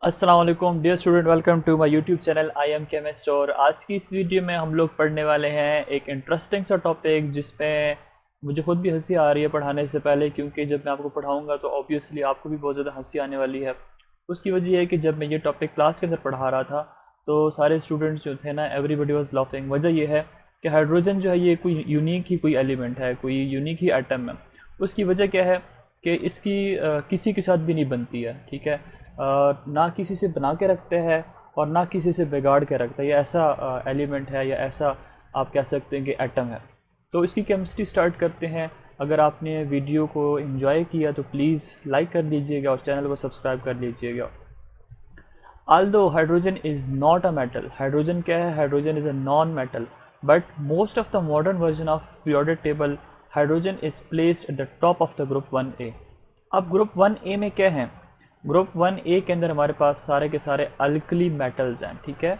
अस्सलाम वालेकुम dear student, welcome to my YouTube channel I am chemist. और आज की इस वीडियो में हम लोग पढ़ने वाले हैं एक इंटरेस्टिंग सा टॉपिक जिसमें मुझे खुद भी हंसी आ रही है पढ़ाने से पहले, क्योंकि जब मैं आपको पढ़ाऊंगा तो ऑब्वियसली आपको भी बहुत ज़्यादा हंसी आने वाली है। उसकी वजह है कि जब मैं ये टॉपिक क्लास के अंदर पढ़ा रहा था तो सारे स्टूडेंट्स जो थे ना, एवरीबडी वाज लाफिंग। वजह यह है कि हाइड्रोजन जो है ये कोई यूनिक ही कोई एलिमेंट है, कोई यूनिक ही एटम है। उसकी वजह क्या है कि इसकी किसी के साथ भी नहीं बनती है, ठीक है। ना किसी से बना के रखते हैं और ना किसी से बिगाड़ के रखते हैं। ये ऐसा एलिमेंट है या ऐसा आप कह सकते हैं कि एटम है। तो इसकी केमिस्ट्री स्टार्ट करते हैं। अगर आपने वीडियो को एंजॉय किया तो प्लीज़ लाइक कर दीजिएगा और चैनल को सब्सक्राइब कर लीजिएगा। Although hydrogen is not a metal, hydrogen क्या है? Hydrogen is a non-metal, but most of the modern version of periodic table, hydrogen is placed at the top of the group 1A। अब group 1A में क्या है? Group 1A के अंदर हमारे पास सारे के सारे अल्कली मेटल्स हैं, ठीक है।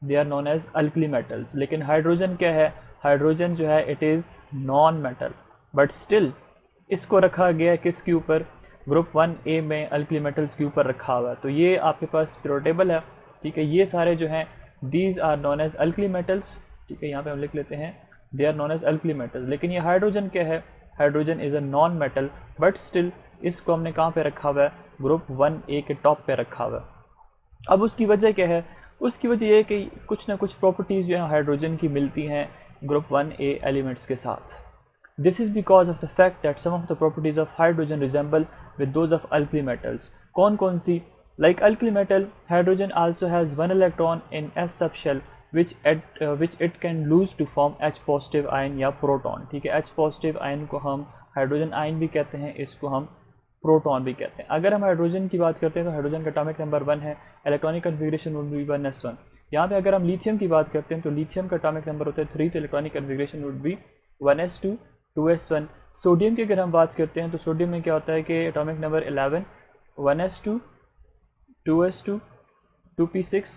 They are known as alkali metals. लेकिन हाइड्रोजन क्या है? हाइड्रोजन जो है it is non metal, but still इसको रखा गया है किसके ऊपर? ग्रुप 1A में अल्कली मेटल्स के ऊपर रखा हुआ है। तो ये आपके पास पीरियोडिक टेबल है, ठीक है। ये सारे जो हैं these are known as alkali metals, ठीक है। यहाँ पे हम लिख लेते हैं they are known as alkali metals. लेकिन ये हाइड्रोजन क्या है? Hydrogen is a non metal, but still इसको हमने कहाँ पे रखा हुआ है? ग्रुप 1A के टॉप पे रखा हुआ है। अब उसकी वजह क्या है? उसकी वजह ये है कि कुछ ना कुछ प्रॉपर्टीज़ जो है हाइड्रोजन की मिलती हैं ग्रुप 1A एलिमेंट्स के साथ। This is because of the fact that some of the properties of hydrogen resemble with those of alkali metals। कौन कौन सी? Like alkali metal, hydrogen also has one electron in S subshell which it can lose to form H positive ion या proton, ठीक है। H positive ion को हम hydrogen ion भी कहते हैं, इसको हम प्रोटॉन भी कहते हैं। अगर हम हाइड्रोजन की बात करते हैं तो हाइड्रोजन का एटॉमिक नंबर 1 है, electronic configuration would B 1s1। यहाँ पे अगर हम लिथियम की बात करते हैं तो लिथियम का एटॉमिक नंबर होता है 3, तो electronic configuration would be 1s2 2s1। Sodium की अगर हम बात करते हैं तो सोडियम में क्या होता है कि atomic number 11 1s2 2s2 2p6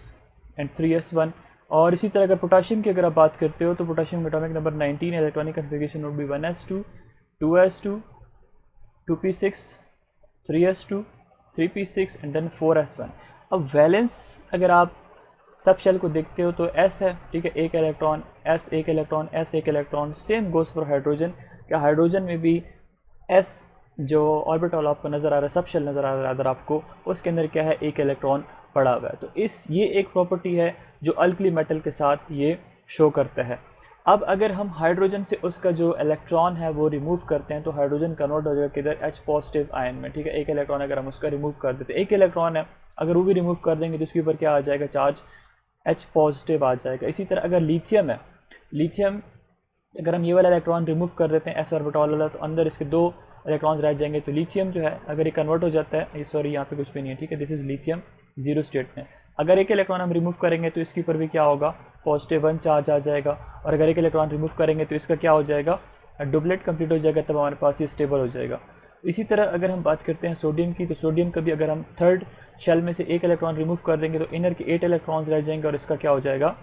and 3s1। और इसी तरह अगर पोटाशियम की अगर आप बात करते हो तो पोटाशियम का atomic number 19, electronic configuration would be 1s2 2s2 2p6 3s2 3p6 and then 4s1। अब वैलेंस अगर आप सब शेल को देखते हो तो s है, ठीक है। एक इलेक्ट्रॉन s, एक इलेक्ट्रॉन s, एक electron. Same goes for hydrogen. क्या हाइड्रोजन में भी s जो ऑर्बिटल आपको नज़र आ रहा है, सब शेल नज़र आ रहा है अगर आपको, उसके अंदर क्या है? एक इलेक्ट्रॉन पड़ा हुआ है। तो ये एक प्रॉपर्टी है जो अल्कली मेटल के साथ ये शो करता है। अब अगर हम हाइड्रोजन से उसका जो इलेक्ट्रॉन है वो रिमूव करते हैं तो हाइड्रोजन कन्वर्ट हो जाएगा किधर? H पॉजिटिव आयन में, ठीक है। एक इलेक्ट्रॉन अगर हम उसका रिमूव कर देते, एक इलेक्ट्रॉन है, अगर वो भी रिमूव कर देंगे तो इसके ऊपर क्या आ जाएगा? चार्ज H पॉजिटिव आ जाएगा। इसी तरह अगर लिथियम है, लिथियम अगर हम ये वाला इलेक्ट्रॉन रिमूव कर देते हैं s ऑर्बिटल वाला, तो अंदर इसके 2 इलेक्ट्रॉन्स रह जाएंगे। तो लिथियम जो है अगर ये कन्वर्ट हो जाता है, सॉरी यहाँ पे कुछ भी नहीं है, ठीक है। This is lithium zero state में। अगर एक इलेक्ट्रॉन हम रिमूव करेंगे तो इसके ऊपर भी क्या होगा? पॉजिटिव 1 चार्ज आ जाएगा। और अगर एक इलेक्ट्रॉन रिमूव करेंगे तो इसका क्या हो जाएगा? डुप्लेट कंप्लीट हो जाएगा, तब हमारे पास ये स्टेबल हो जाएगा। इसी तरह अगर हम बात करते हैं सोडियम की, तो सोडियम का भी अगर हम थर्ड शेल में से एक इलेक्ट्रॉन रिमूव कर देंगे तो इनर के 8 इलेक्ट्रॉन्स रह जाएंगे और इसका क्या हो जाएगा?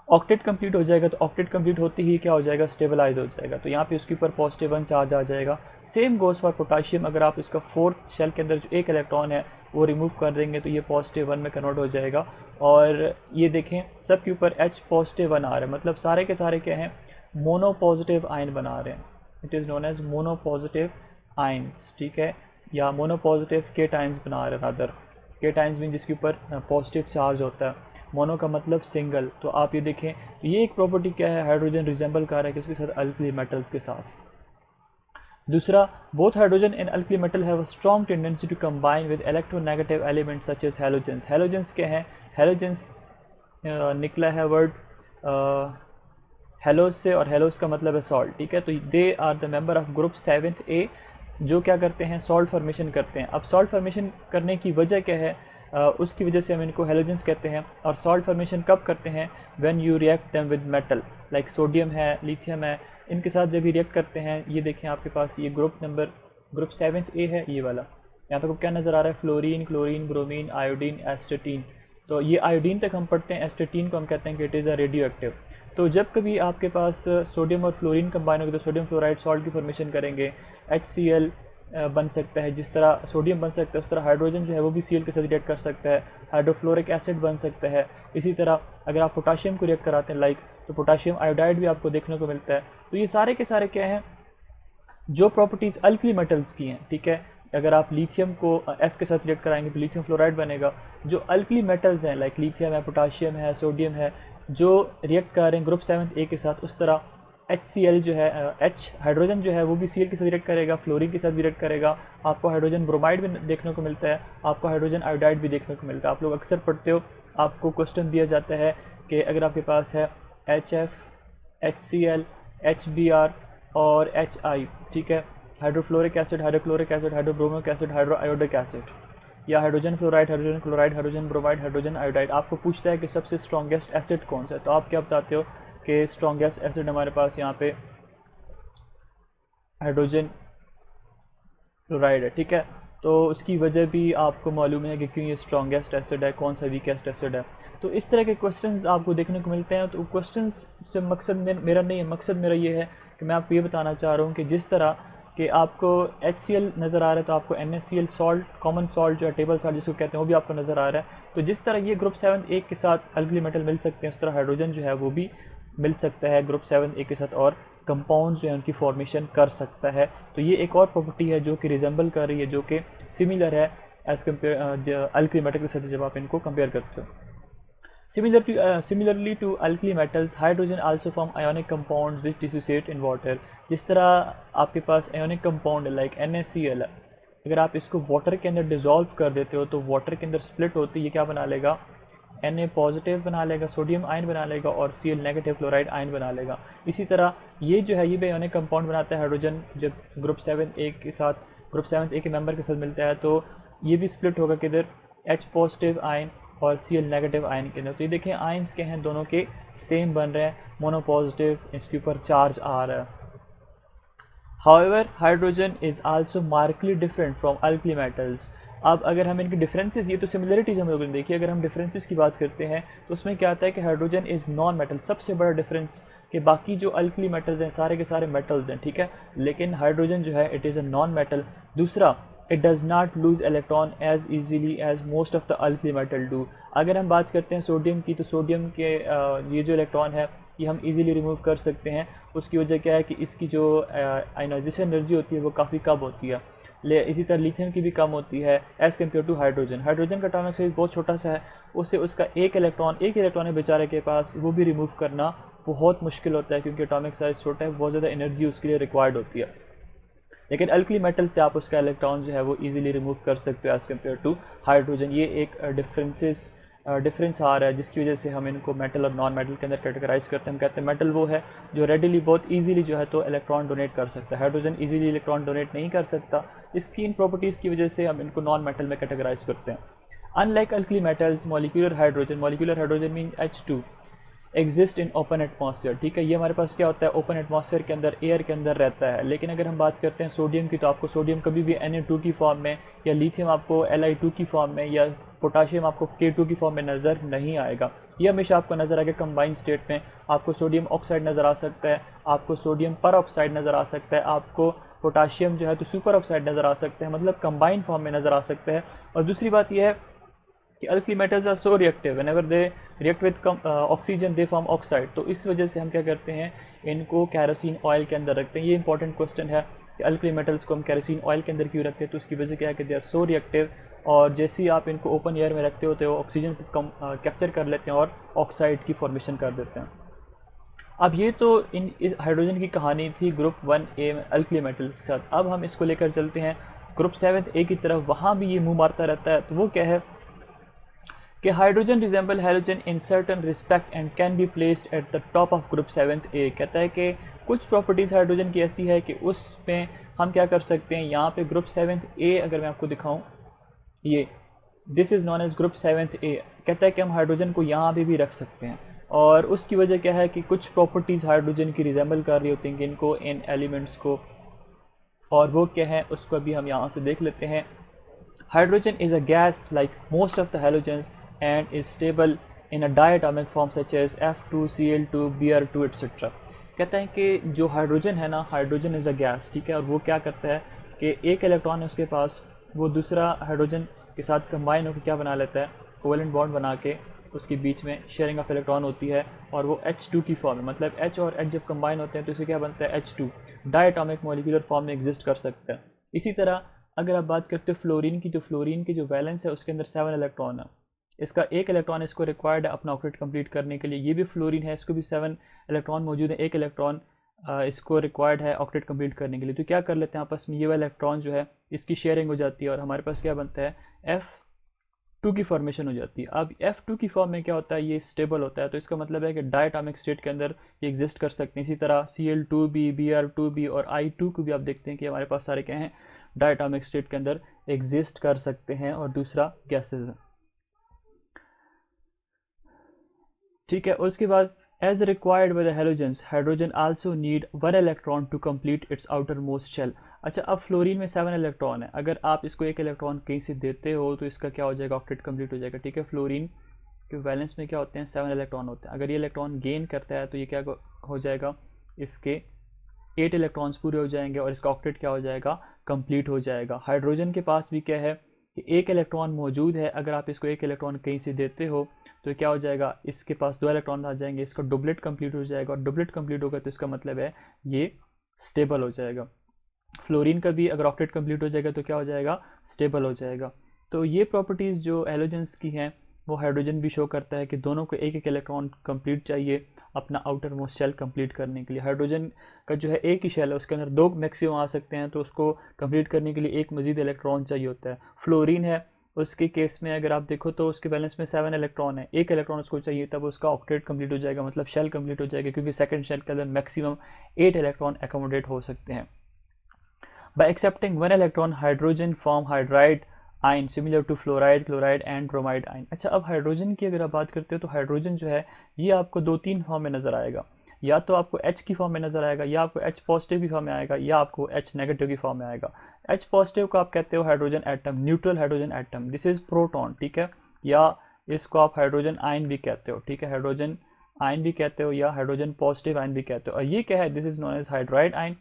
ऑक्टेट कंप्लीट हो जाएगा। तो ऑक्टेट कंप्लीट होते ही क्या हो जाएगा? स्टेबलाइज हो जाएगा। तो यहाँ पे उसके ऊपर पॉजिटिव 1 चार्ज आ जाएगा। Same goes for potassium. अगर आप इसका फोर्थ शेल के अंदर जो एक इलेक्ट्रॉन है वो रिमूव कर देंगे तो ये पॉजिटिव 1 में कन्वर्ट हो जाएगा। और ये देखें सब के ऊपर H पॉजिटिव 1 आ रहा है, मतलब सारे के सारे क्या हैं? मोनो पॉजिटिव आयन बना रहे हैं। It is known as mono positive ions, ठीक है, या मोनो पॉजिटिव केटाइंस बना रहे हैं। अदर केटाइंस मीन जिसके ऊपर पॉजिटिव चार्ज होता है। मोनो का मतलब सिंगल। तो आप ये देखें, ये एक प्रॉपर्टी क्या है? हाइड्रोजन रिजेंबल कर रहा है किसके साथ? अल्कली मेटल्स के साथ। दूसरा, both hydrogen and alkali metal have a strong tendency to combine with electronegative elements such as halogens. Halogens क्या है? हैलोजेंस निकला है वर्ड हेलोस से, और हेलोस का मतलब है सॉल्ट, ठीक है। तो they are the member of group 7A जो क्या करते हैं? सॉल्ट फॉर्मेशन करते हैं। अब सॉल्ट फॉर्मेशन करने की वजह क्या है? उसकी वजह से हम इनको हेलोजेंस कहते हैं। और सॉल्ट फॉर्मेशन कब करते हैं? When you react them with metal, like sodium है, लिथियम है, इनके साथ जब ये रिएक्ट करते हैं। ये देखें आपके पास ये ग्रुप 7A है, ये वाला। यहाँ पे आपको क्या नज़र आ रहा है? Fluorine, chlorine, bromine, iodine, एस्टेटीन। तो ये आयोडीन तक हम पढ़ते हैं, एस्टेटीन को हम कहते हैं कि it is a radio active. तो जब कभी आपके पास सोडियम और फ्लोरीन कंबाइन होगी तो सोडियम फ्लोराइड सॉल्ट की फॉर्मेशन करेंगे, HCl बन सकता है, जिस तरह सोडियम बन सकता है उस तरह हाइड्रोजन जो है वो भी Cl के साथ रिएक्ट कर सकता है, हाइड्रोफ्लोरिक एसिड बन सकता है। इसी तरह अगर आप पोटाशियम को रिएक्ट कराते हैं लाइक, तो पोटाशियम आयोडाइड भी आपको देखने को मिलता है। तो ये सारे के सारे क्या हैं, जो प्रॉपर्टीज़ अल्कली मेटल्स की हैं, ठीक है। अगर आप लिथियम को F के साथ रिएक्ट कराएंगे तो लिथियम फ्लोराइड बनेगा। जो अल्कली मेटल्स हैं लाइक लिथियम है, पोटाशियम है, सोडियम है, जो रिएक्ट कर रहे हैं ग्रुप 7A के साथ, उस तरह HCl जो है H हाइड्रोजन जो है वो भी Cl के साथ रिएक्ट करेगा, फ्लोरीन के साथ भी रिएक्ट करेगा। आपको हाइड्रोजन ब्रोमाइड भी देखने को मिलता है, आपको हाइड्रोजन आयोडाइड भी देखने को मिलता है। आप लोग अक्सर पढ़ते हो, आपको क्वेश्चन दिया जाता है कि अगर आपके पास है HF, HCl, HBr और HI, ठीक है, hydrofluoric acid, hydrochloric acid, hydrobromic acid, hydroiodic acid, या hydrogen fluoride, hydrogen chloride, hydrogen bromide, hydrogen iodide. आपको पूछता है कि सबसे स्ट्रॉन्गेस्ट एसिड कौन सा है, तो आप क्या बताते हो कि स्ट्रॉन्गेस्ट एसिड हमारे पास यहाँ पे हाइड्रोजन क्लोराइड है, ठीक है। तो उसकी वजह भी आपको मालूम है कि क्यों ये स्ट्रॉन्गेस्ट एसिड है, कौन सा वीकेस्ट एसिड है। तो इस तरह के क्वेश्चंस आपको देखने को मिलते हैं। तो क्वेश्चंस से मकसद मेरा नहीं है, मकसद मेरा ये है कि मैं आपको ये बताना चाह रहा हूँ कि जिस तरह कि आपको HCl नज़र आ रहा है तो आपको NaCl सॉल्ट, कॉमन सॉल्ट जो है, टेबल सॉल्ट जिसको कहते हैं, वो भी आपको नज़र आ रहा है। तो जिस तरह ये ग्रुप 7A के साथ अल्कली मेटल मिल सकते हैं, उस तरह हाइड्रोजन जो है वो भी मिल सकता है ग्रुप 7A के साथ और कंपाउंड जो है उनकी फॉर्मेशन कर सकता है। तो ये एक और प्रॉपर्टी है जो कि रिजेंबल कर रही है, जो कि सिमिलर है एज़ कम्पेयर अल्कली मेटल के साथ जब आप इनको कंपेयर करते हो। Similarly to alkali metals, hydrogen also form ionic compounds which dissociate in water. जिस तरह आपके पास ionic compound है like NaCl है, अगर आप इसको वाटर के अंदर डिज़ोल्व कर देते हो तो वाटर के अंदर स्प्लिट होती है, ये क्या बना लेगा, Na पॉजिटिव बना लेगा, सोडियम आयन बना लेगा और Cl नेगेटिव क्लोराइड आयन बना लेगा। इसी तरह ये जो है ये भी आयोनिक कंपाउंड बनाता है हाइड्रोजन, जब ग्रुप 7A के साथ, ग्रुप 7A के मेंबर के साथ मिलता है तो ये भी स्प्लिट होगा किधर, H पॉजिटिव आयन और Cl नेगेटिव आयन के अंदर। तो ये देखें आयन्स के हैं, दोनों के सेम बन रहे हैं, मोनो पॉजिटिव, इसके ऊपर चार्ज आ रहा है। However, hydrogen is also markedly different from alkali metals. अब अगर हम इनके डिफरेंसेस, ये तो सिमिलरिटीज़ हम लोगों ने देखी, अगर हम डिफरेंसेस की बात करते हैं तो उसमें क्या आता है कि हाइड्रोजन इज़ नॉन मेटल। सबसे बड़ा डिफरेंस कि बाकी जो अल्कली मेटल्स हैं सारे के सारे मेटल्स हैं, ठीक है, लेकिन हाइड्रोजन जो है it is a non metal. दूसरा, it does not lose electron as easily as most of the alkali metal do. अगर हम बात करते हैं सोडियम की, तो सोडियम के ये जो इलेक्ट्रॉन है ये हम इजीली रिमूव कर सकते हैं। उसकी वजह क्या है कि इसकी जो आयनाइजेशन एनर्जी होती है वो काफ़ी कम होती है। इसी तरह लिथियम की भी कम होती है as compare to hydrogen. Hydrogen का एटॉमिक साइज बहुत छोटा सा है, उससे उसका एक इलेक्ट्रॉन है बेचारे के पास, वो भी रिमूव करना बहुत मुश्किल होता है क्योंकि एटॉमिक साइज छोटा है, बहुत ज़्यादा एनर्जी उसके लिए रिक्वायर्ड होती है। लेकिन अल्कली मेटल से आप उसका इलेक्ट्रॉन जो है वो इजीली रिमूव कर सकते हो एज़ कम्पेयर टू हाइड्रोजन। ये एक डिफरेंस आ रहा है जिसकी वजह से हम इनको मेटल और नॉन मेटल के अंदर कैटेगराइज करते हैं। हम कहते हैं मेटल वो है जो रेडिली बहुत इजीली जो है तो इलेक्ट्रॉन डोनेट कर सकता है, हाइड्रोजन इजीली इलेक्ट्रॉन डोनेट नहीं कर सकता। इसकी इन प्रॉपर्टीज़ की वजह से हम इनको नॉन मेटल में कैटेगराइज करते हैं। Unlike alkali metals, molecular hydrogen mean H2 exist in open atmosphere, ठीक है। ये हमारे पास क्या होता है, ओपन एटमॉस्फेयर के अंदर, एयर के अंदर रहता है। लेकिन अगर हम बात करते हैं सोडियम की, तो आपको सोडियम कभी भी Na2 की फॉर्म में, या लिथियम आपको Li2 की फॉर्म में, या पोटाशियम आपको K2 की फॉर्म में नज़र नहीं आएगा। ये हमेशा आपको नज़र आएगा कंबाइंड स्टेट में। आपको सोडियम ऑक्साइड नज़र आ सकता है, आपको सोडियम पर ऑक्साइड नज़र आ सकता है, आपको पोटाशियम जो है तो सुपर ऑक्साइड नज़र आ सकते हैं, मतलब कंबाइंड फॉर्म में नज़र आ सकता है। और दूसरी बात यह है कि alkali metals are so reactive, whenever they react with oxygen they form oxide. तो इस वजह से हम क्या करते हैं, इनको कैरोसिन ऑयल के अंदर रखते हैं। ये इंपॉर्टेंट क्वेश्चन है कि अल्कली मेटल्स को हम कैरोसिन ऑयल के अंदर क्यों रखते हैं। तो उसकी वजह क्या है कि दे आर सो रिएक्टिव, और जैसे ही आप इनको ओपन एयर में रखते हो तो ऑक्सीजन को कैप्चर कर लेते हैं और ऑक्साइड की फॉर्मेशन कर देते हैं। अब ये तो इस हाइड्रोजन की कहानी थी ग्रुप 1A में अल्कली मेटल के साथ। अब हम इसको लेकर चलते हैं ग्रुप 7A की तरफ, वहाँ भी ये मुँह मारता रहता है। तो वो क्या है कि hydrogen resemble halogen in certain respect and can be placed at the top of group 7A। कहता है कि कुछ प्रॉपर्टीज़ हाइड्रोजन की ऐसी है कि उसमें हम क्या कर सकते हैं, यहाँ पे ग्रुप 7A अगर मैं आपको दिखाऊं, ये this is known age group 7A। कहता है कि हम हाइड्रोजन को यहाँ पे भी रख सकते हैं, और उसकी वजह क्या है कि कुछ प्रॉपर्टीज़ हाइड्रोजन की रिजेंबल कर रही होती हैं इनको, इन एलिमेंट्स को, और वो क्या है उसको अभी हम यहाँ से देख लेते हैं। Hydrogen is a gas like most of the halogens and is stable in a diatomic form such as F2Cl2 Br2 etc. कहता है कि जो हाइड्रोजन है ना, हाइड्रोजन इज़ अ गैस, ठीक है, और वो क्या करता है कि एक इलेक्ट्रॉन है उसके पास, वो दूसरा हाइड्रोजन के साथ कंबाइन होकर क्या बना लेता है, कोवेलेंट बॉन्ड बना के उसके बीच में शेयरिंग ऑफ इलेक्ट्रॉन होती है और वो H2 की फॉर्म है, मतलब H और H जब कंबाइन होते हैं तो इसे क्या बनता है, H2 डायटोमिक मॉलिक्यूलर फॉर्म में एग्जिस्ट कर सकता है। इसी तरह अगर आप बात करते हो फ्लोरीन की, तो फ्लोरीन की जो वैलेंस है उसके अंदर 7 इलेक्ट्रॉन है, इसका एक इलेक्ट्रॉन इसको रिक्वायर्ड है अपना ऑक्टेट कंप्लीट करने के लिए। ये भी फ्लोरीन है, इसको भी 7 इलेक्ट्रॉन मौजूद है, एक इलेक्ट्रॉन इसको रिक्वायर्ड है ऑक्टेट कंप्लीट करने के लिए। तो क्या कर लेते हैं आपस में, ये वाला इलेक्ट्रॉन जो है इसकी शेयरिंग हो जाती है और हमारे पास क्या बनता है, F2 की फॉर्मेशन हो जाती है। अब F2 की फॉर्म में क्या होता है, ये स्टेबल होता है, तो इसका मतलब है कि डायटोमिक स्टेट के अंदर ये एग्जिस्ट कर सकते हैं। इसी तरह Cl2b, Br2b और I2 को भी आप देखते हैं कि हमारे पास सारे क्या हैं, डायटोमिक स्टेट के अंदर एग्जिस्ट कर सकते हैं और दूसरा गैसेज है। ठीक है, उसके बाद as required by the halogens, hydrogen also need 1 electron to complete its outermost shell. अच्छा, अब फ्लोरीन में 7 इलेक्ट्रॉन है, अगर आप इसको एक इलेक्ट्रॉन कहीं से देते हो तो इसका क्या हो जाएगा, ऑक्टेट कंप्लीट हो जाएगा। ठीक है, फ्लोरीन के वैलेंस में क्या होते हैं, 7 इलेक्ट्रॉन होते हैं। अगर ये इलेक्ट्रॉन गेन करता है तो ये क्या हो जाएगा, इसके 8 इलेक्ट्रॉन्स पूरे हो जाएंगे और इसका ऑक्टेट क्या हो जाएगा, कंप्लीट हो जाएगा। हाइड्रोजन के पास भी क्या है कि एक इलेक्ट्रॉन मौजूद है, अगर आप इसको एक इलेक्ट्रॉन कहीं से देते हो तो क्या हो जाएगा, इसके पास 2 इलेक्ट्रॉन आ जाएंगे, इसका डुबलेट कंप्लीट हो जाएगा और डुबलेट कंप्लीट होगा तो इसका मतलब है ये स्टेबल हो जाएगा। फ्लोरीन का भी अगर ऑक्टेट कंप्लीट हो जाएगा तो क्या हो जाएगा, स्टेबल हो जाएगा। तो ये प्रॉपर्टीज़ जो हैलोजेंस की हैं वो हाइड्रोजन भी शो करता है कि दोनों को एक एक इलेक्ट्रॉन कंप्लीट चाहिए अपना आउटर मोस्ट शेल कंप्लीट करने के लिए। हाइड्रोजन का जो है एक ही शेल है, उसके अंदर 2 मैक्सिमम आ सकते हैं, तो उसको कंप्लीट करने के लिए एक मजीद इलेक्ट्रॉन चाहिए होता है। फ्लोरीन है, उसके केस में अगर आप देखो तो उसके बैलेंस में 7 इलेक्ट्रॉन है, एक इलेक्ट्रॉन उसको चाहिए, तब उसका ऑक्टेट कंप्लीट हो जाएगा, मतलब शेल कंप्लीट हो जाएगा, क्योंकि सेकंड शेल के अंदर मैक्सिमम 8 इलेक्ट्रॉन एकोमोडेट हो सकते हैं। By accepting 1 electron, hydrogen form hydride ion similar to fluoride, chloride and bromide ion. अच्छा, अब हाइड्रोजन की अगर आप बात करते हो तो हाइड्रोजन जो है ये आपको 2-3 फॉर्म में नजर आएगा, या तो आपको H की फॉर्म में नजर आएगा, या आपको H पॉजिटिव की फॉर्म में आएगा, या आपको H नेगेटिव की फॉर्म में आएगा। H पॉजिटिव को आप कहते हो hydrogen atom, neutral hydrogen atom, this is proton. ठीक है, या इसको आप हाइड्रोजन आयन भी कहते हो। ठीक है, हाइड्रोजन आयन भी कहते हो या हाइड्रोजन पॉजिटिव आयन भी कहते हो। और ये क्या है, this is known as hydride ion.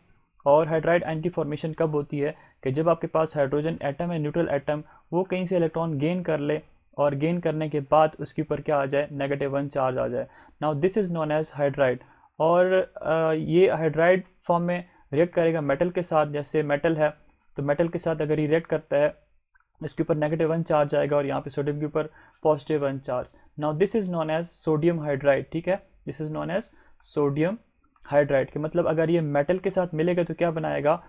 और हाइड्राइड आयन की फॉर्मेशन कब होती है कि जब आपके पास हाइड्रोजन एटम है, न्यूट्रल एटम, वो कहीं से इलेक्ट्रॉन गेन कर ले और गेन करने के बाद उसके ऊपर क्या आ जाए, -1 चार्ज आ जाए। Now this is known as hydride. और ये हाइड्राइड फॉर्म में रिएक्ट करेगा मेटल के साथ, जैसे मेटल है तो मेटल के साथ अगर ये रिएक्ट करता है इसके ऊपर -1 चार्ज आएगा और यहाँ पे सोडियम के ऊपर +1 charge. Now this is known as sodium hydride. ठीक है, this is known as sodium hydride. के मतलब अगर ये मेटल के साथ मिलेगा तो क्या बनाएगा,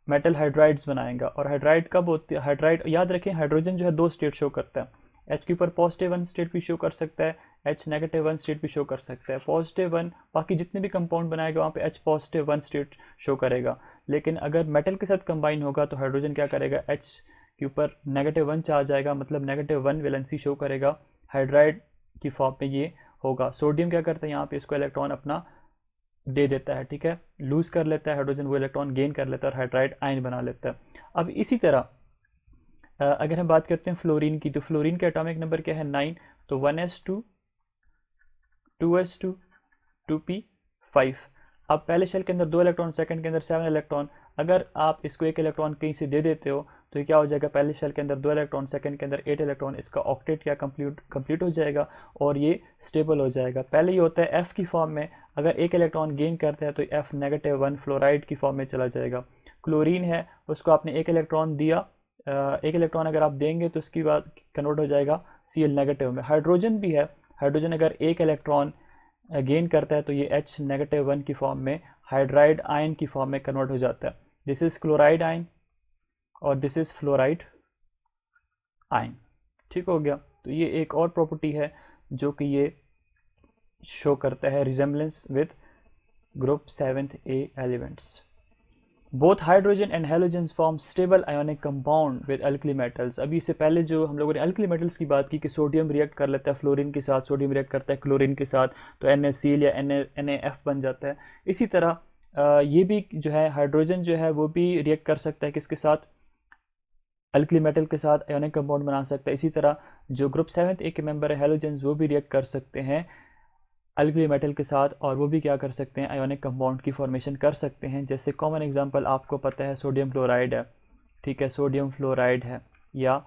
मेटल हाइड्राइड्स बनाएगा। और हाइड्राइड कब होती है, हाइड्राइड याद रखें, हाइड्रोजन जो है 2 स्टेट शो करता है, H के ऊपर +1 स्टेट भी शो कर सकता है, H -1 स्टेट भी शो कर सकता है। +1 बाकी जितने भी कंपाउंड बनाएगा वहाँ पे H +1 स्टेट शो करेगा। लेकिन अगर मेटल के साथ कंबाइन होगा तो हाइड्रोजन क्या करेगा, H के ऊपर -1 चार्ज आएगा, मतलब -1 वैलेंसी शो करेगा, हाइड्राइड की फॉर्म में ये होगा। सोडियम क्या करता है, यहाँ पे इसको इलेक्ट्रॉन अपना दे देता है। ठीक है, लूज कर लेता है हाइड्रोजन, वो इलेक्ट्रॉन गेन कर लेता है और हाइड्राइड आयन बना लेता है। अब इसी तरह अगर हम बात करते हैं फ्लोरीन की, तो फ्लोरीन का एटॉमिक नंबर क्या है, 9, तो 1s2 2s2 2p5। अब पहले शेल के अंदर 2 इलेक्ट्रॉन, सेकंड के अंदर 7 इलेक्ट्रॉन। अगर आप इसको एक इलेक्ट्रॉन कहीं से दे देते हो तो ये क्या हो जाएगा, पहले शेल के अंदर 2 इलेक्ट्रॉन, सेकंड के अंदर 8 इलेक्ट्रॉन, इसका ऑक्टेट क्या कंप्लीट हो जाएगा और ये स्टेबल हो जाएगा। पहले ये होता है F की फॉर्म में, अगर एक इलेक्ट्रॉन गेन करता है तो F -1 फ्लोराइड की फॉर्म में चला जाएगा। क्लोरीन है, उसको आपने एक इलेक्ट्रॉन दिया, एक इलेक्ट्रॉन अगर आप देंगे तो उसकी बाद कन्वर्ट हो जाएगा Cl नेगेटिव में। हाइड्रोजन भी है, हाइड्रोजन अगर एक इलेक्ट्रॉन गेन करता है तो ये H -1 की फॉर्म में हाइड्राइड आयन की फॉर्म में कन्वर्ट हो जाता है। दिस इज क्लोराइड आयन और दिस इज फ्लोराइड आयन। ठीक हो गया, तो ये एक और प्रॉपर्टी है जो कि ये शो करता है resemblance with group 7a elements. Both hydrogen and halogens form stable ionic compound with alkali metals. अभी इससे पहले जो हम लोगों ने अल्कली मेटल्स की बात की कि सोडियम रिएक्ट कर लेता है फ्लोरीन के साथ, सोडियम रिएक्ट करता है क्लोरीन के साथ, तो NaCl या NaF बन जाता है। इसी तरह ये भी जो है हाइड्रोजन जो है वो भी रिएक्ट कर सकता है किसके साथ, अल्कली मेटल के साथ आयोनिक कंपाउंड बना सकता है। इसी तरह जो ग्रुप 7a के मेंबर है हैलोजेंस, वो भी रिएक्ट कर सकते हैं अल्कली मेटल के साथ और वो भी क्या कर सकते हैं, आयोनिक कंपाउंड की फॉर्मेशन कर सकते हैं। जैसे कॉमन एग्जांपल आपको पता है सोडियम क्लोराइड है, ठीक है, सोडियम फ्लोराइड है, या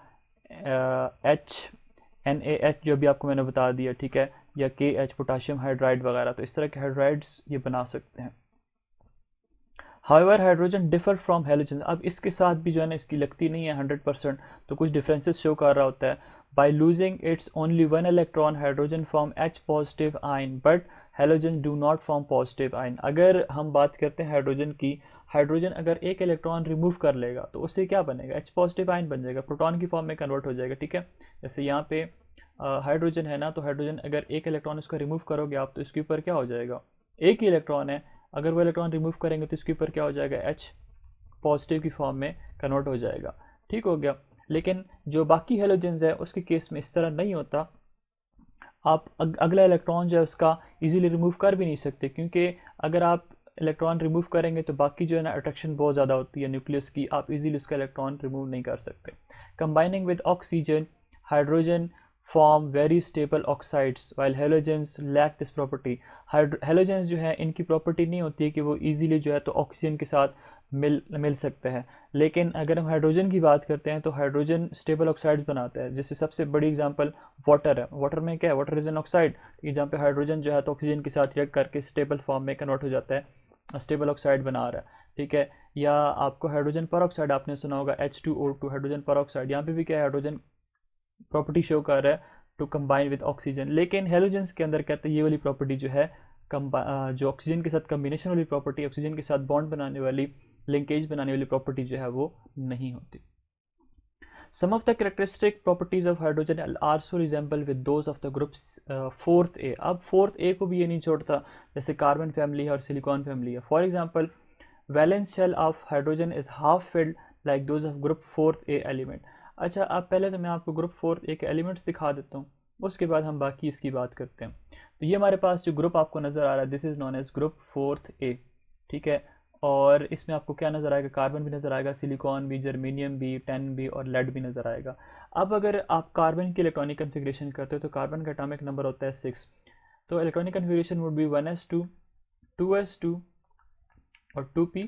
NaH जो भी आपको मैंने बता दिया, ठीक है, या KH पोटाशियम हाइड्राइड वगैरह, तो इस तरह के हाइड्राइड्स ये बना सकते हैं। However hydrogen differ from halogen, अब इसके साथ भी जो है ना इसकी लगती नहीं है 100%, तो कुछ डिफरेंसेस शो कर रहा होता है। By losing its only one electron hydrogen form H positive ion but halogen do not form positive ion. अगर हम बात करते हैं हाइड्रोजन की, हाइड्रोजन अगर एक इलेक्ट्रॉन रिमूव कर लेगा तो उससे क्या बनेगा, H पॉजिटिव आयन बन जाएगा, प्रोटॉन की फॉर्म में कन्वर्ट हो जाएगा, ठीक है। जैसे यहाँ पे हाइड्रोजन है ना, तो हाइड्रोजन अगर एक इलेक्ट्रॉन इसका रिमूव करोगे आप, तो इसके ऊपर क्या हो जाएगा, एक ही इलेक्ट्रॉन है, अगर वो इलेक्ट्रॉन रिमूव करेंगे तो इसके ऊपर क्या हो जाएगा, H पॉजिटिव की फॉर्म में कन्वर्ट हो जाएगा, ठीक हो गया। लेकिन जो बाकी हेलोजेंस है उसके केस में इस तरह नहीं होता, आप अगला इलेक्ट्रॉन जो है उसका इजीली रिमूव कर भी नहीं सकते, क्योंकि अगर आप इलेक्ट्रॉन रिमूव करेंगे तो बाकी जो है ना अट्रैक्शन बहुत ज़्यादा होती है न्यूक्लियस की, आप इजीली उसका इलेक्ट्रॉन रिमूव नहीं कर सकते। Combining with oxygen hydrogen form very stable oxides while halogens lack this property. Halogens जो है इनकी प्रॉपर्टी नहीं होती है कि वो इजीली जो है तो ऑक्सीजन के साथ मिल सकते हैं। लेकिन अगर हम हाइड्रोजन की बात करते हैं तो हाइड्रोजन स्टेबल ऑक्साइड्स बनाता है। जैसे सबसे बड़ी एग्जांपल वाटर है, वाटर में क्या है, वाटर इज एन ऑक्साइड, जहाँ पे हाइड्रोजन जो है तो ऑक्सीजन के साथ रिएक्ट करके स्टेबल फॉर्म में कन्वर्ट हो जाता है, स्टेबल ऑक्साइड बना रहा है, ठीक है। या आपको हाइड्रोजन पर ऑक्साइड आपने सुना होगा, H2O2 हाइड्रोजन पर ऑक्साइड, यहाँ पे भी क्या है, हाइड्रोजन प्रॉपर्टी शो कर रहा है टू कंबाइन विद ऑक्सीजन। लेकिन हेलोजेंस के अंदर कहते हैं ये वाली प्रॉपर्टी जो है जो ऑक्सीजन के साथ कम्बिनेशन वाली प्रॉपर्टी, ऑक्सीजन के साथ बॉन्ड बनाने वाली, लिंकेज बनाने वाली प्रॉपर्टी जो है वो नहीं होती। Some of the characteristic properties of hydrogen also resemble with those of the groups 4th A। अब 4th A को भी ये नहीं छोड़ता, जैसे कार्बन फैमिली है और सिलिकॉन फैमिली है। For example valence shell of hydrogen is half filled like those of group 4th A element. अच्छा, अब पहले तो मैं आपको ग्रुप 4th A के एलिमेंट्स दिखा देता हूँ, उसके बाद हम बाकी इसकी बात करते हैं। तो ये हमारे पास जो ग्रुप आपको नज़र आ रहा है, this is known age group 4th A, ठीक है। और इसमें आपको क्या नज़र आएगा, कार्बन भी नज़र आएगा, सिलिकॉन भी, जर्मेनियम भी, टेन भी और लेड भी नज़र आएगा। अब अगर आप कार्बन की इलेक्ट्रॉनिक कन्फिग्रेशन करते हो तो कार्बन का एटॉमिक नंबर होता है 6, तो electronic configuration would be 1s2 2s2 और 2p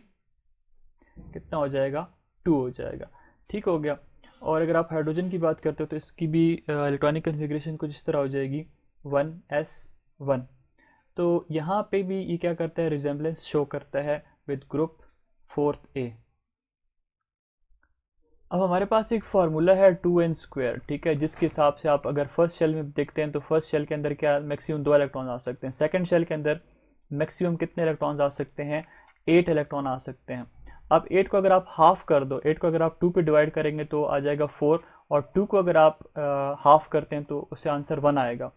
कितना हो जाएगा, 2 हो जाएगा, ठीक हो गया। और अगर आप हाइड्रोजन की बात करते हो तो इसकी भी इलेक्ट्रॉनिक कन्फिग्रेशन कुछ इस तरह हो जाएगी 1s1। तो यहाँ पे भी ये क्या करता है, रिजेम्बलेंस शो करता है विद ग्रुप 4th A। अब हमारे पास एक फार्मूला है 2n², ठीक है, जिसके हिसाब से आप अगर फर्स्ट शेल में देखते हैं तो फर्स्ट शेल के अंदर क्या मैक्सिमम 2 इलेक्ट्रॉन आ सकते हैं, सेकंड शेल के अंदर मैक्सिमम कितने इलेक्ट्रॉन आ सकते हैं, 8 इलेक्ट्रॉन आ सकते हैं। अब 8 को अगर आप हाफ कर दो, 8 को अगर आप 2 पे डिवाइड करेंगे तो आ जाएगा 4, और 2 को अगर आप हाफ करते हैं तो उससे आंसर 1 आएगा।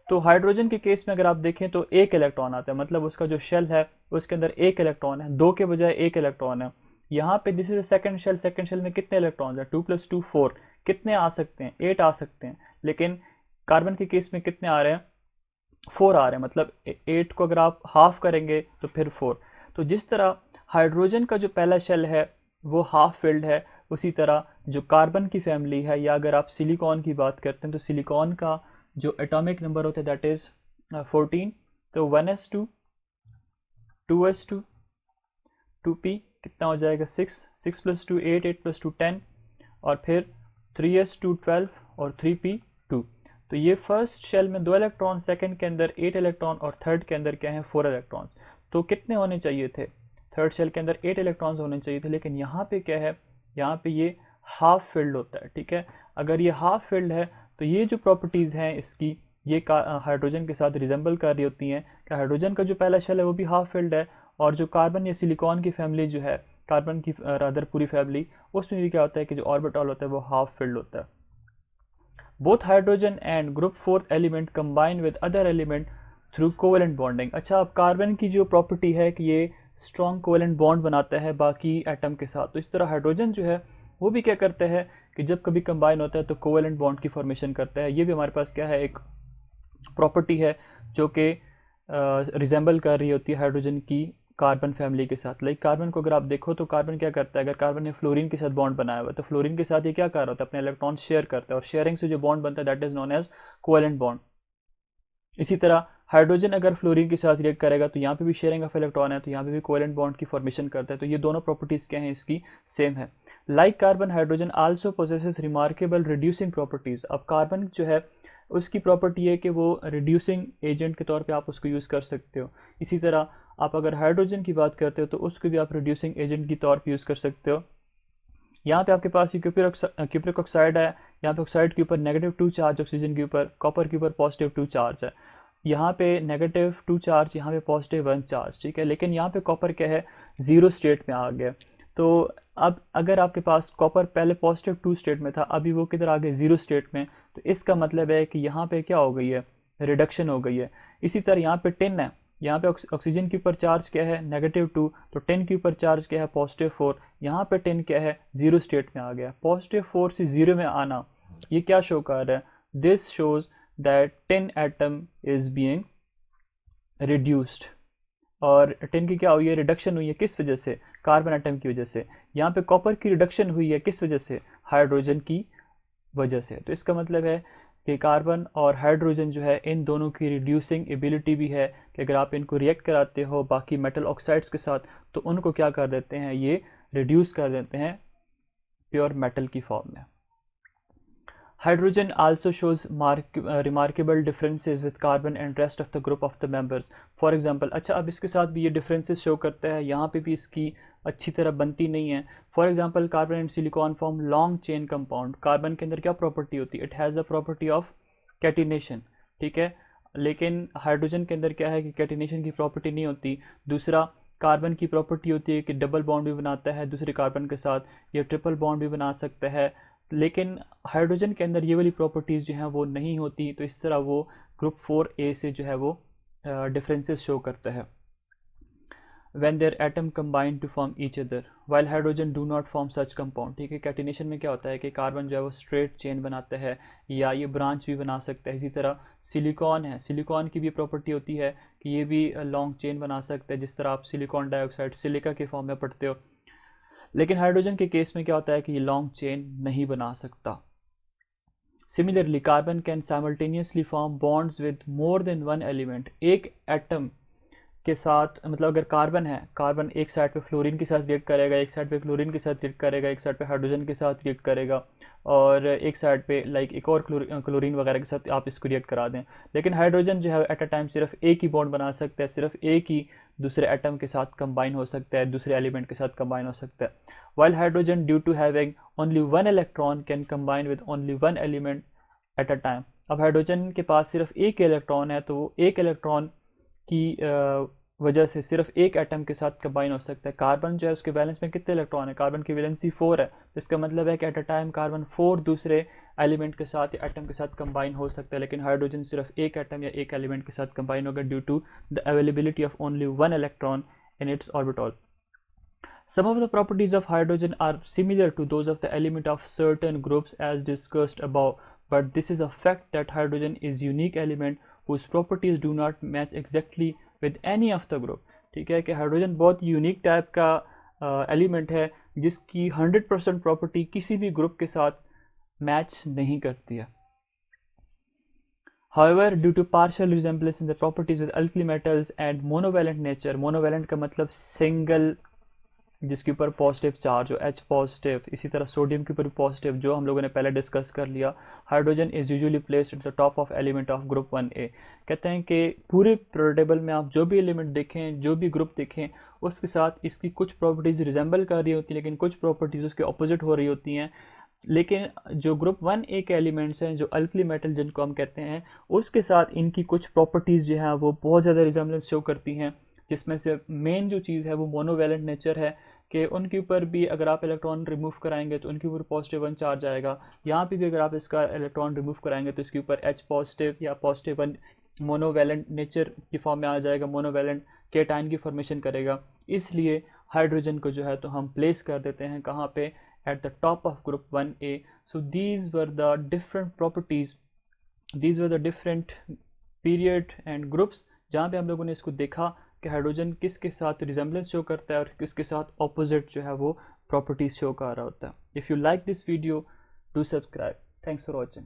तो हाइड्रोजन के केस में अगर आप देखें तो 1 इलेक्ट्रॉन आता है, मतलब उसका जो शेल है उसके अंदर 1 इलेक्ट्रॉन है, 2 के बजाय 1 इलेक्ट्रॉन है। यहाँ पे this is second shell, second shell में कितने इलेक्ट्रॉन है, 2 + 2 4, कितने आ सकते हैं, 8 आ सकते हैं। लेकिन कार्बन के केस में कितने आ रहे हैं, 4 आ रहे हैं, मतलब 8 को अगर आप हाफ करेंगे तो फिर 4। तो जिस तरह हाइड्रोजन का जो पहला शेल है वो हाफ फिल्ड है, उसी तरह जो कार्बन की फैमिली है, या अगर आप सिलिकॉन की बात करते हैं तो सिलिकॉन का जो एटॉमिक नंबर होता है दैट इज 14, तो 1s2 2s2 2p कितना हो जाएगा 6, 6 + 2 8, 8 + 2 10, और फिर 3s2 12 और 3p 2। तो ये फर्स्ट शेल में 2 इलेक्ट्रॉन, सेकंड के अंदर 8 इलेक्ट्रॉन और थर्ड के अंदर क्या है 4 इलेक्ट्रॉन। तो कितने होने चाहिए थे, थर्ड शेल के अंदर 8 इलेक्ट्रॉन्स होने चाहिए थे, लेकिन यहाँ पे क्या है, यहाँ पे ये हाफ फिल्ड होता है, ठीक है। अगर ये हाफ फिल्ड है तो ये जो प्रॉपर्टीज़ हैं इसकी, ये हाइड्रोजन के साथ रिजेंबल कर रही होती हैं कि हाइड्रोजन का जो पहला शेल है वो भी हाफ फिल्ड है, और जो कार्बन या सिलिकॉन की फैमिली जो है, कार्बन की रादर पूरी फैमिली, उसमें भी क्या होता है कि जो ऑर्बिटल होता है वो हाफ फिल्ड होता है। Both hydrogen and group 4th element combine with other element through covalent bonding. अच्छा, अब कार्बन की जो प्रॉपर्टी है कि ये स्ट्रॉन्ग कोवेलेंट बॉन्ड बनाता है बाकी एटम के साथ, तो इस तरह हाइड्रोजन जो है वो भी क्या करता है कि जब कभी कंबाइन होता है तो कोवेलेंट बॉन्ड की फॉर्मेशन करता है। ये भी हमारे पास क्या है, एक प्रॉपर्टी है जो कि रिजेंबल कर रही होती है हाइड्रोजन की कार्बन फैमिली के साथ। लाइक कार्बन को अगर आप देखो तो कार्बन क्या करता है, अगर कार्बन ने फ्लोरीन के साथ बॉन्ड बनाया हुआ है तो फ्लोरीन के साथ ये क्या कर रहा होता है, अपने इलेक्ट्रॉन शेयर करता है, और शेयरिंग से जो बॉन्ड बनता है that is known as covalent bond. इसी तरह हाइड्रोजन अगर फ्लोरीन के साथ रिएक्ट करेगा तो यहाँ पे भी शेयरिंग ऑफ इलेक्ट्रॉन है, तो यहाँ पे भी कोवेलेंट बॉन्ड की फॉर्मेशन करता है। तो ये दोनों प्रॉपर्टीज़ क्या हैं इसकी, सेम है। Like carbon hydrogen also possesses remarkable reducing properties. अब कार्बन जो है उसकी प्रॉपर्टी है कि वो रिड्यूसिंग एजेंट के तौर पे आप उसको यूज़ कर सकते हो। इसी तरह आप अगर हाइड्रोजन की बात करते हो तो उसको भी आप रिड्यूसिंग एजेंट के तौर पे यूज़ कर सकते हो। यहाँ पे आपके पास क्यूप्रिक ऑक्साइड है, यहाँ पे ऑक्साइड के ऊपर -2 चार्ज, ऑक्सीजन के ऊपर, कॉपर के ऊपर +2 चार्ज है। यहाँ पे -2 चार्ज, यहाँ पे +1 चार्ज, ठीक है। लेकिन यहाँ पे कॉपर क्या है, ज़ीरो स्टेट में आ गया। तो अब अगर आपके पास कॉपर पहले +2 स्टेट में था, अभी वो किधर आ गया, ज़ीरो स्टेट में, तो इसका मतलब है कि यहाँ पे क्या हो गई है, रिडक्शन हो गई है। इसी तरह यहाँ पे टिन है, यहाँ पे ऑक्सीजन के ऊपर चार्ज क्या है, -2, तो टिन के ऊपर चार्ज क्या है, +4। यहाँ पे टिन क्या है, ज़ीरो स्टेट में आ गया। +4 से ज़ीरो में आना, ये क्या शो कर रहा है, this shows that tin atom is being reduced. और टिन की क्या हुई है, रिडक्शन हुई है, किस वजह से, कार्बन एटम की वजह से। यहाँ पे कॉपर की रिडक्शन हुई है, किस वजह से, हाइड्रोजन की वजह से। तो इसका मतलब है कि कार्बन और हाइड्रोजन जो है इन दोनों की रिड्यूसिंग एबिलिटी भी है कि अगर आप इनको रिएक्ट कराते हो बाकी मेटल ऑक्साइड्स के साथ तो उनको क्या कर देते हैं, ये रिड्यूस कर देते हैं प्योर मेटल की फॉर्म में। Hydrogen also shows remarkable differences with carbon and rest of the group of the members. For example, अच्छा अब इसके साथ भी ये differences show करता है, यहाँ पे भी इसकी अच्छी तरह बनती नहीं है। For example, carbon and silicon form long chain compound. Carbon के अंदर क्या प्रॉपर्टी होती है, it has the property of catenation, ठीक है। लेकिन हाइड्रोजन के अंदर क्या है कि कैटिनेशन की प्रॉपर्टी नहीं होती। दूसरा, कार्बन की प्रॉपर्टी होती है कि डबल बॉन्ड भी बनाता है दूसरे कार्बन के साथ, या ट्रिपल बॉन्ड भी बना सकता है। लेकिन हाइड्रोजन के अंदर ये वाली प्रॉपर्टीज़ जो हैं वो नहीं होती, तो इस तरह वो ग्रुप 4A से जो है वो डिफरेंसेस शो करता है। when their atom combine to form each other while hydrogen do not form such compound, ठीक है। कैटिनेशन में क्या होता है कि कार्बन जो है वो स्ट्रेट चेन बनाता है या ये ब्रांच भी बना सकता है। इसी तरह सिलिकॉन है, सिलिकॉन की भी प्रॉपर्टी होती है कि ये भी लॉन्ग चेन बना सकता है, जिस तरह आप सिलिकॉन डाइऑक्साइड सिलिका के फॉर्म में पढ़ते हो। लेकिन हाइड्रोजन के केस में क्या होता है कि ये लॉन्ग चेन नहीं बना सकता। Similarly carbon can simultaneously form bonds with more than one element. एक एटम के साथ, मतलब अगर कार्बन है, कार्बन एक साइड पे फ्लोरीन के साथ रिएक्ट करेगा, एक साइड पे क्लोरीन के साथ रिएक्ट करेगा, एक साइड पे हाइड्रोजन के साथ रिएक्ट करेगा, और एक साइड पे लाइक एक और क्लोरीन वगैरह के साथ आप इसको रिएक्ट करा दें। लेकिन हाइड्रोजन जो है एट अ टाइम सिर्फ एक ही बॉन्ड बना सकता है, सिर्फ एक ही दूसरे एटम के साथ कंबाइन हो सकता है, दूसरे एलिमेंट के साथ कंबाइन हो सकता है। While hydrogen due to having only one electron can combine with only one element at a time. अब हाइड्रोजन के पास सिर्फ एक इलेक्ट्रॉन है, तो वो एक इलेक्ट्रॉन की वजह से सिर्फ एक एटम के साथ कंबाइन हो सकता है। कार्बन जो है उसके बैलेंस में कितने इलेक्ट्रॉन है, कार्बन की वैलेंसी 4 है, तो इसका मतलब है कि एट अ टाइम कार्बन 4 दूसरे एलिमेंट के साथ या एटम के साथ कंबाइन हो सकता है। लेकिन हाइड्रोजन सिर्फ एक एटम या एक एलिमेंट के साथ कंबाइन होगा due to the availability of only one electron in its orbital. Some of the properties of hydrogen are similar to those of the element of certain groups as discussed above, but this is a fact that hydrogen is unique element whose properties do not match exactly with any of the group। ठीक है कि hydrogen बहुत unique type का element है जिसकी 100% property किसी भी group के साथ मैच नहीं करती है। However, due to partial resemblance in the properties with alkali metals and monovalent nature, monovalent का मतलब सिंगल जिसके ऊपर पॉजिटिव चार्ज हो, H पॉजिटिव, इसी तरह सोडियम के ऊपर भी पॉजिटिव, जो हम लोगों ने पहले डिस्कस कर लिया। Hydrogen is usually placed at the top of element of group 1A। कहते हैं कि पूरे पीरियड टेबल में आप जो भी एलिमेंट देखें, जो भी ग्रुप देखें, उसके साथ इसकी कुछ प्रॉपर्टीज़ रिजेंबल कर रही होती हैं, लेकिन कुछ प्रॉपर्टीज़ उसके ऑपोजिट हो रही होती हैं। लेकिन जो ग्रुप 1A के एलिमेंट्स हैं, जो अल्कली मेटल जिनको हम कहते हैं, उसके साथ इनकी कुछ प्रॉपर्टीज़ जो हैं वो बहुत ज़्यादा रिजेंबलेंस शो करती हैं, जिसमें से मेन जो चीज़ है वो मोनोवैलेंट नेचर है कि उनके ऊपर भी अगर आप इलेक्ट्रॉन रिमूव कराएंगे तो उनके ऊपर +1 चार्ज आएगा। यहाँ पे भी अगर आप इसका इलेक्ट्रॉन रिमूव कराएंगे तो इसके ऊपर H पॉजिटिव या +1 मोनोवैलेंट नेचर की फॉर्म में आ जाएगा, मोनोवैलेंट केटाइन की फॉर्मेशन करेगा। इसलिए हाइड्रोजन को जो है तो हम प्लेस कर देते हैं कहाँ पे, at the top of group 1A। So these were the different properties, these were the different period and groups जहाँ पे हम लोगों ने इसको देखा कि हाइड्रोजन किसके साथ रिजेंबलेंस शो करता है और किसके साथ ऑपोजिट जो है वो प्रॉपर्टीज शो कर रहा होता है। If you like this video, do subscribe. Thanks for watching.